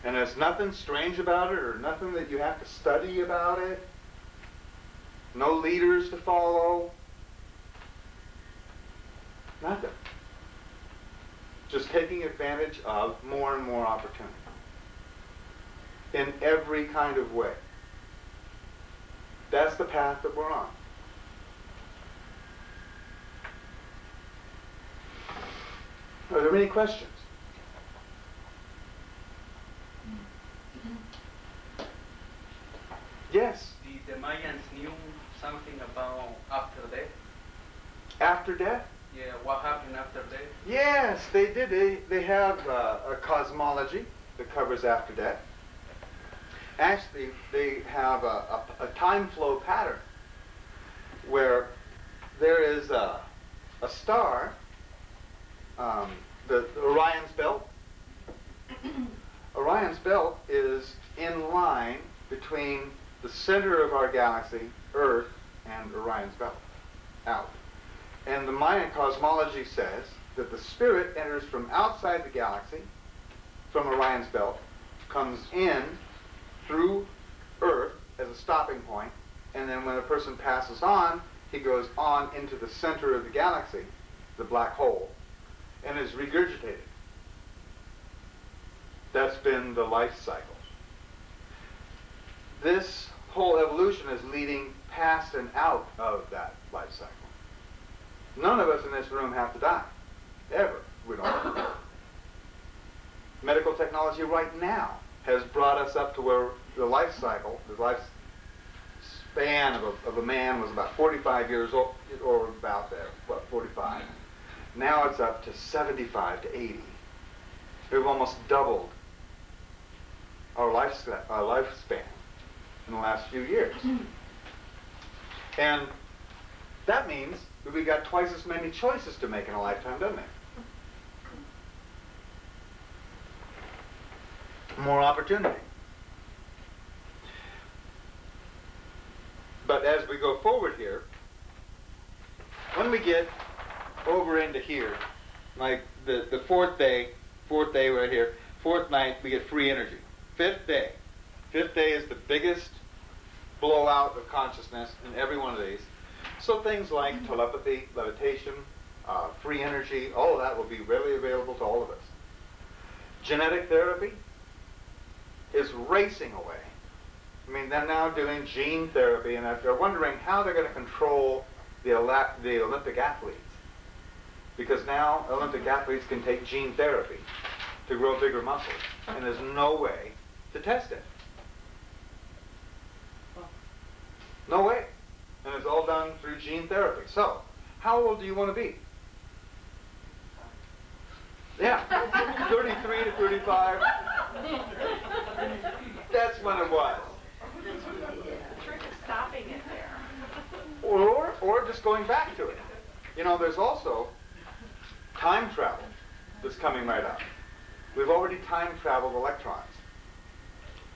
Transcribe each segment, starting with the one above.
And there's nothing strange about it, or nothing that you have to study about it. No leaders to follow. Nothing. Just taking advantage of more and more opportunity. In every kind of way. That's the path that we're on. Are there any questions? Yes? The Mayans knew something about after death? After death? Yeah, what happened after death? Yes, they did. They have a cosmology that covers after death. Actually, they have a time flow pattern where there is a star, the Orion's belt. Orion's belt is in line between the center of our galaxy, Earth, and Orion's belt, out. And the Mayan cosmology says that the spirit enters from outside the galaxy, from Orion's belt, comes in through Earth as a stopping point, and then when a person passes on, he goes on into the center of the galaxy, the black hole, and is regurgitated. That's been the life cycle. This whole evolution is leading past and out of that life cycle. None of us in this room have to die. Ever. We don't have to die. Medical technology right now has brought us up to where the life cycle, the life span of a man was about 45 years old, or about there, what, 45. Now it's up to 75 to 80. We've almost doubled our lifespan in the last few years. And that means that we've got twice as many choices to make in a lifetime, doesn't it? More opportunity. But as we go forward here, when we get over into here, like the fourth day right here, fourth night, we get free energy. Fifth day is the biggest blowout of consciousness in every one of these. So things like telepathy, levitation, free energy, all of that will be readily available to all of us. Genetic therapy is racing away. I mean, they're now doing gene therapy, and they're wondering how they're going to control the Olympic athletes. Because now Olympic athletes can take gene therapy to grow bigger muscles, and there's no way to test it. No way. And it's all done through gene therapy. So, how old do you want to be? Yeah, 33 to 35. That's when it was. The trick is stopping it there. Or just going back to it. You know, there's also time travel that's coming right up. We've already time traveled electrons.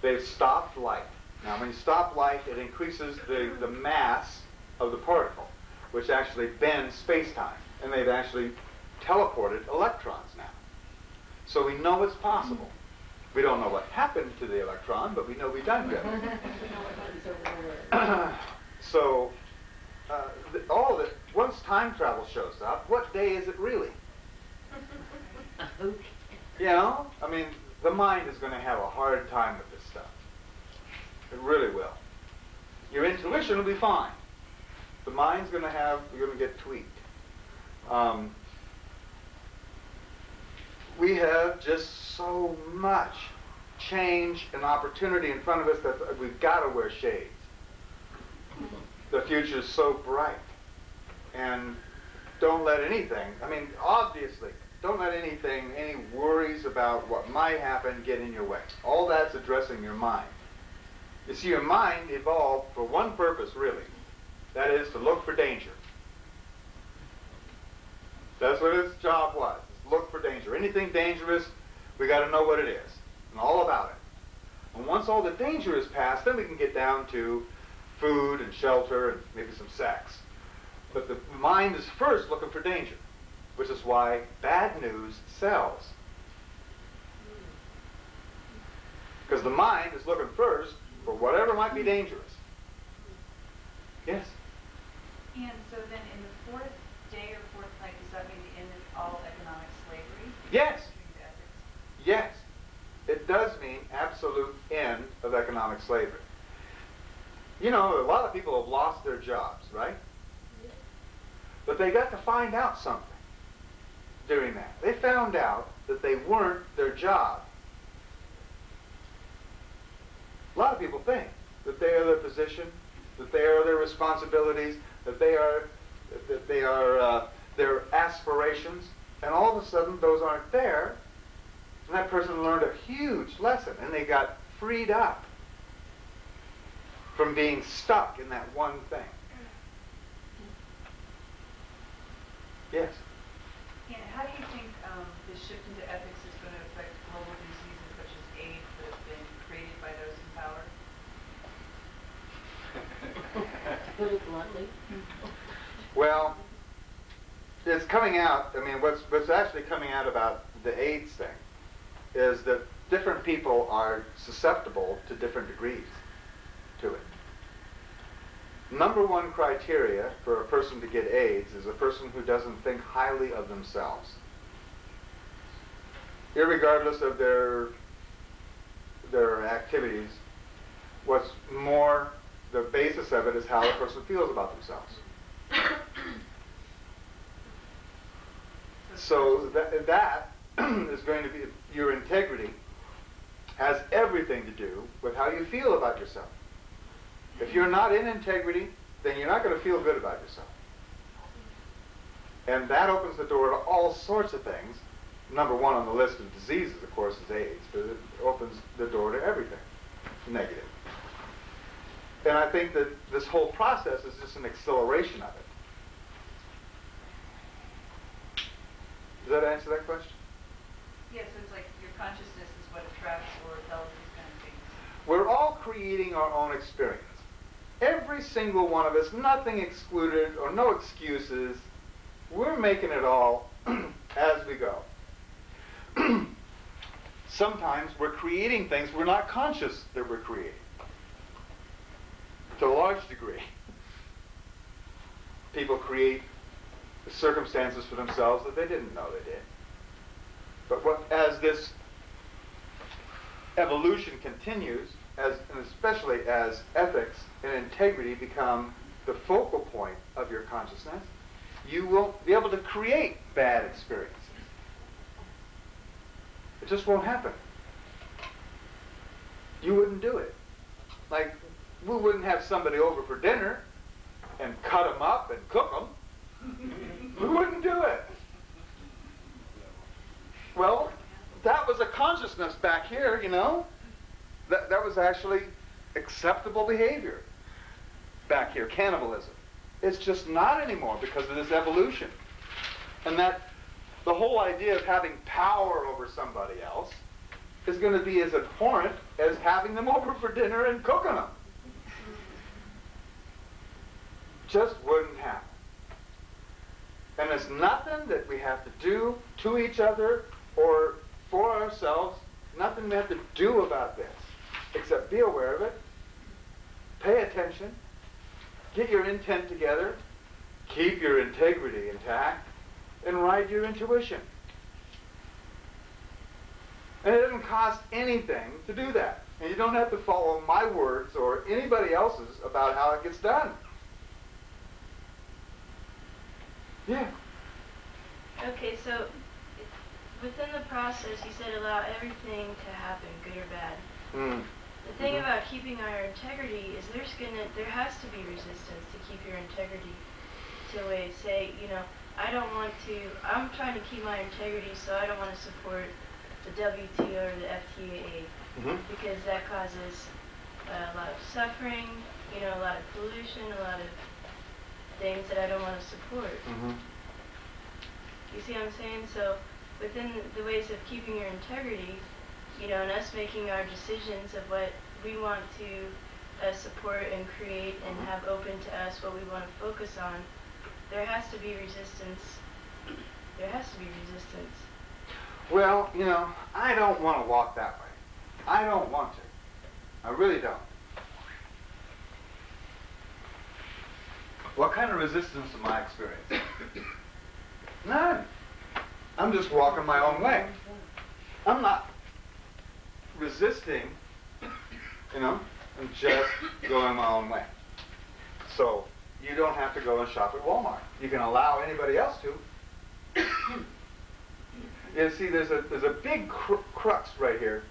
They've stopped light. Now, when you stop light, it increases the mass of the particle, which actually bends space-time. And they've actually teleported electrons now. So we know it's possible. We don't know what happened to the electron, but we know we've done good. So, all of it, once time travel shows up, what day is it really? You know? I mean, the mind is going to have a hard time with this stuff. It really will. Your intuition will be fine. The mind's going to you're going to get tweaked. We have just so much change and opportunity in front of us that we've got to wear shades. The future is so bright. And don't let anything, I mean, obviously, don't let anything, any worries about what might happen get in your way. All that's addressing your mind. You see, your mind evolved for one purpose, really. That is to look for danger. That's what its job was. Look for danger. Anything dangerous, we got to know what it is and all about it. And once all the danger is past, then we can get down to food and shelter and maybe some sex. But the mind is first looking for danger, which is why bad news sells. Because the mind is looking first for whatever might be dangerous. Yes? And so then in the fourth day or fourth night, does that mean the end of all economic slavery? Yes. Yes. It does mean absolute end of economic slavery. You know, a lot of people have lost their jobs, right? But they got to find out something during that. They found out that they weren't their job. A lot of people think that they are their position, that they are their responsibilities, that they are their aspirations, and all of a sudden those aren't there, and that person learned a huge lesson, and they got freed up from being stuck in that one thing. Yes? And how do you think the shift into ethics is going to affect global diseases such as AIDS that have been created by those in power? To put it bluntly. Well, it's coming out, I mean, what's actually coming out about the AIDS thing is that different people are susceptible to different degrees to it. Number one criteria for a person to get AIDS is a person who doesn't think highly of themselves. Irregardless of their activities, what's more, the basis of it is how the person feels about themselves. So that is going to be, your integrity has everything to do with how you feel about yourself. If you're not in integrity, then you're not going to feel good about yourself. And that opens the door to all sorts of things. Number one on the list of diseases, of course, is AIDS, but it opens the door to everything negative. And I think that this whole process is just an acceleration of it. Does that answer that question? Yes, it's like your consciousness is what attracts or repels these kind of things. We're all creating our own experience. Every single one of us, nothing excluded or no excuses. We're making it all as we go. Sometimes we're creating things we're not conscious that we're creating. To a large degree. People create circumstances for themselves that they didn't know they did. But as this evolution continues, and especially as ethics and integrity become the focal point of your consciousness, you won't be able to create bad experiences. It just won't happen. You wouldn't do it. Like, we wouldn't have somebody over for dinner and cut them up and cook them. We wouldn't do it. Well, that was a consciousness back here, you know. That was actually acceptable behavior back here, cannibalism. It's just not anymore because of this evolution. And that the whole idea of having power over somebody else is going to be as abhorrent as having them over for dinner and cooking them. Just wouldn't happen. And there's nothing that we have to do to each other or for ourselves, nothing we have to do about this, except be aware of it, pay attention, get your intent together, keep your integrity intact, and ride your intuition. And it doesn't cost anything to do that. And you don't have to follow my words or anybody else's about how it gets done. Yeah. Okay, so within the process, you said allow everything to happen, good or bad. The thing about keeping our integrity is there has to be resistance to keep your integrity. To say, you know, I'm trying to keep my integrity, so I don't want to support the WTO or the FTAA because that causes a lot of suffering, you know, a lot of pollution, a lot of things that I don't want to support. You see what I'm saying? So within the ways of keeping your integrity, you know, and us making our decisions of what we want to support and create and have open to us, what we want to focus on, there has to be resistance. There has to be resistance. Well, you know, I don't want to walk that way. I don't want to. I really don't. What kind of resistance am I experiencing? None. I'm just walking my own way. I'm not resisting, you know, I'm just going my own way. So you don't have to go and shop at Walmart. You can allow anybody else to. You see, there's a big crux right here